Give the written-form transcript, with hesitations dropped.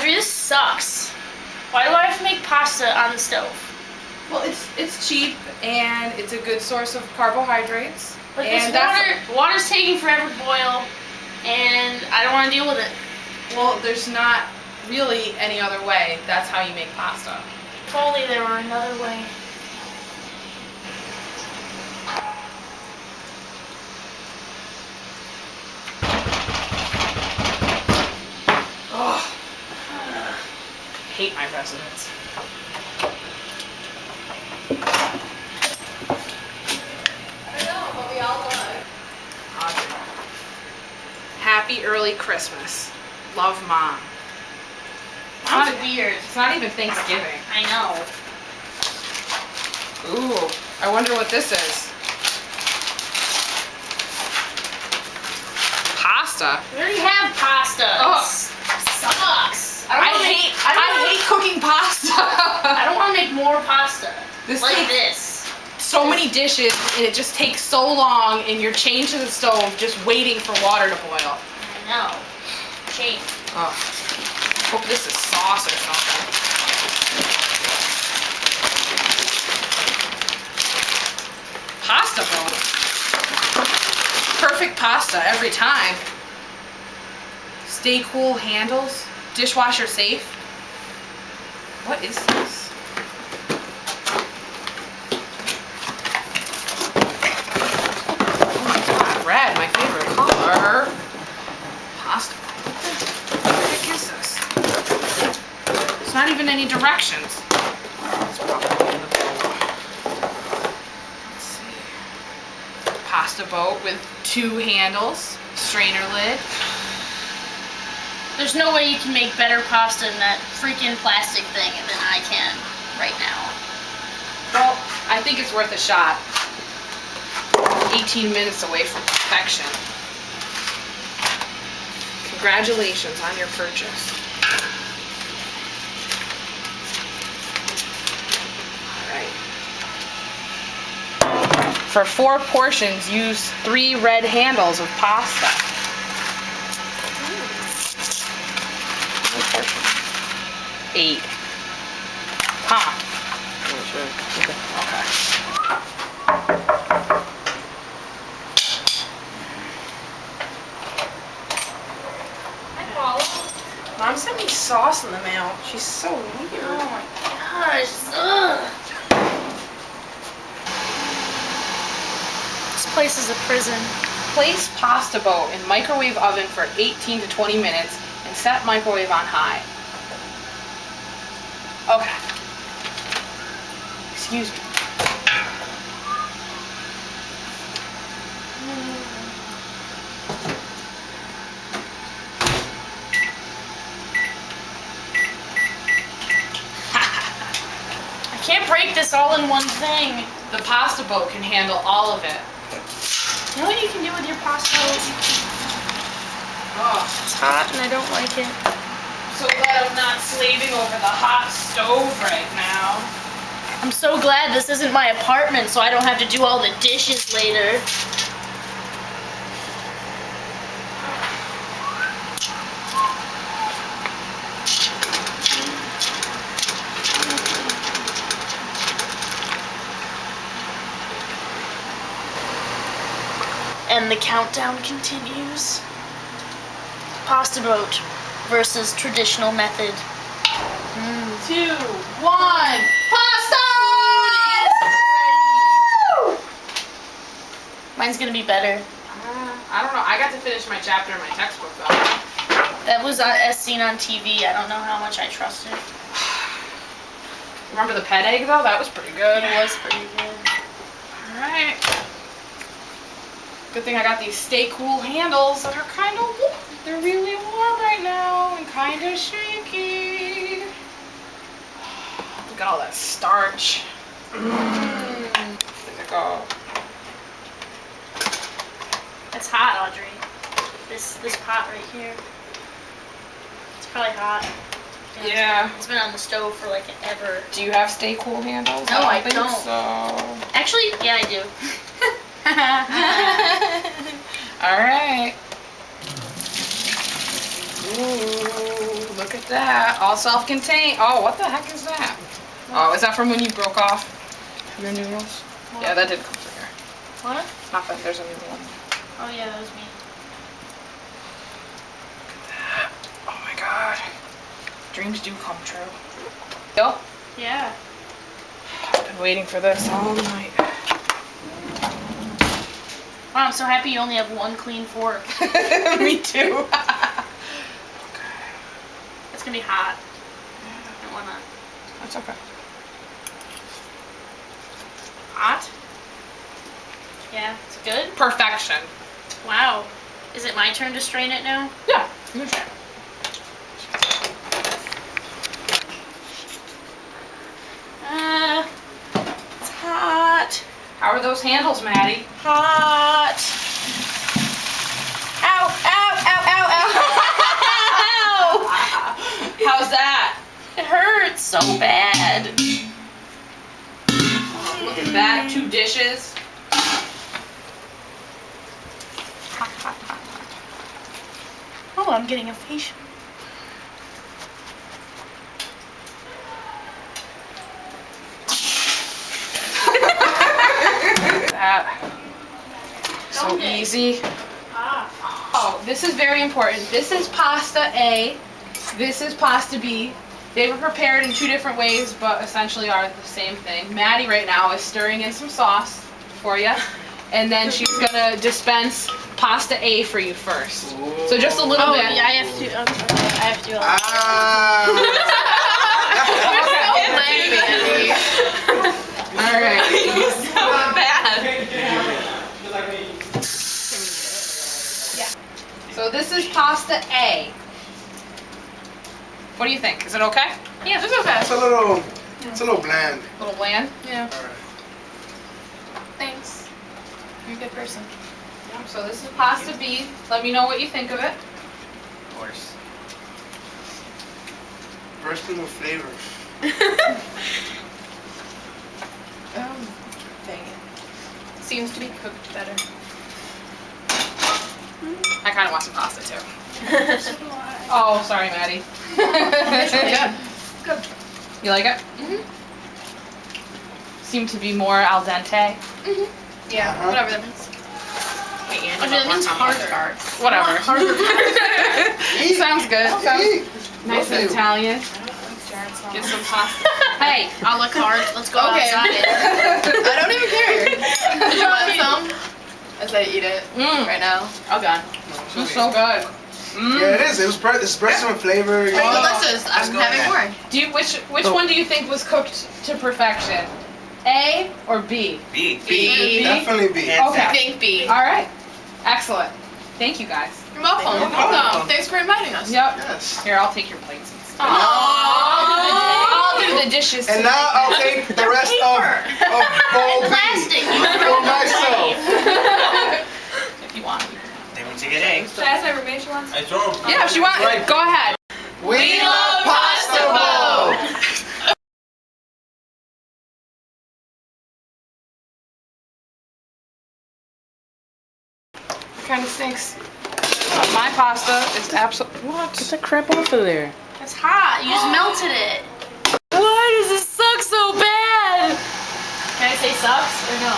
Audrey, this sucks. Why do I have to make pasta on the stove? Well, it's cheap and it's a good source of carbohydrates. But this water's taking forever to boil, and I don't want to deal with it. Well, there's not really any other way. That's how you make pasta. If only there were another way. Oh, I hate my residents. Audrey. Happy early Christmas. Love, Mom. Mom's weird. It's not even Thanksgiving. I know. Ooh, I wonder what this is. Pasta. We already have pasta. Oh. Sucks. I hate cooking pasta. I don't want to make more pasta. This like takes this. so many dishes, and it just takes so long, and you're chained to the stove just waiting for water to boil. I know. Chained. Oh. Hope this is sauce or something. Pasta bowl. Perfect pasta every time. Stay cool handles. Dishwasher safe. What is this? Oh my god, red, my favorite color. Pasta. What the heck is this? There's not even any directions. It's probably in the bowl. Let's see. Pasta boat with 2 handles. Strainer lid. There's no way you can make better pasta in that freaking plastic thing than I can right now. Well, I think it's worth a shot. 18 minutes away from perfection. Congratulations on your purchase. Alright. For 4 portions, use 3 red handles of pasta. 8. Huh. Okay. Mom sent me sauce in the mail. She's so weird. Oh my gosh. Ugh. This place is a prison. Place pasta boat in microwave oven for 18 to 20 minutes and set microwave on high. Okay. Excuse me. I can't break this all in one thing. The pasta boat can handle all of it. You know what you can do with your pasta boat? Oh, It's hot and I don't like it. so glad I'm not slaving over the hot stove right now. I'm so glad this isn't my apartment so I don't have to do all the dishes later. And the countdown continues. Pasta boat versus traditional method. 2, 1, pasta! Woo! Mine's gonna be better. I don't know. I got to finish my chapter in my textbook though. That was as seen on TV. I don't know how much I trust it. Remember the pet egg though? That was pretty good. It was pretty good. Alright. Good thing I got these stay cool handles that are kind of, they're really warm right now and kind of shaky. Look at all that starch. There we go. It's hot, Audrey. This pot right here. It's probably hot. Yeah. It's been on the stove for like ever. Do you have stay cool handles? No, I think don't. So. Actually, yeah, I do. Alright. Ooh, look at that. All self-contained. Oh, what the heck is that? Oh, is that from when you broke off your noodles? What? Yeah, that did come from here. What? Nothing. There's a noodle one. Oh yeah, that was me. Oh my god. Dreams do come true. Yo, Yeah. I've been waiting for this all night. Wow, I'm so happy you only have one clean fork. Me too. It's gonna be hot. I don't wanna. That's okay. Hot? Yeah, it's good. Perfection. Wow. Is it my turn to strain it now? Yeah, you try. It's hot. How are those handles, Maddie? Hot. Ow, ow, ow, ow, ow. How's that? It hurts so bad. Look at that. 2 dishes. Oh, I'm getting a facial. That. So Don't get- easy. Ah. Oh, this is very important. This is pasta A. This is pasta B. They were prepared in 2 different ways, but essentially are the same thing. Maddie right now is stirring in some sauce for you, and then she's gonna dispense pasta A for you first. So just a little Oh, bit. yeah, I have to. Okay, I have to. All right. So bad. So this is pasta A. What do you think? Is it okay? Yeah, it's okay. It's a little bland. A little bland? Yeah. All right. Thanks. You're a good person. So this is pasta B. Let me know what you think of it. Of course. Bursting with flavors. Dang it. Seems to be cooked better. I kind of want some pasta too. Oh, sorry, Maddie. Good. You like it? Mhm. Seem to be more al dente. Mhm. Yeah. Uh-huh. Whatever that means. Okay, Okay, that means harder. Whatever. Eat. Sounds good. Eat. Nice and Love you. Italian. Get some pasta. Hey, A la carte. Let's go Okay. outside. I don't even care. Did you want some? I say eat it right now. Oh god, this is so good. Yeah, it is. It's bursting with flavor. It's delicious. I'm having more. Do you which one do you think was cooked to perfection? A or B? B. B. Definitely be. Hands Okay. I think B. All right. Excellent. Thank you guys. You're welcome. You're welcome. Thanks for inviting us. Yep. Yes. Here, I'll take your plates and stuff. Aww. I'll do the dishes. And now I'll take the rest of bowl B Plastic. for myself. If you want. Then we take an A. Should I ask my roommate if she wants? I told him. Yeah, if you want, Right. go ahead. We love pasta bowl. Kind of stinks. My pasta is absolutely. What? Get the crap off of there. It's hot. You just melted it. Why does this suck so bad? Can I say sucks or no?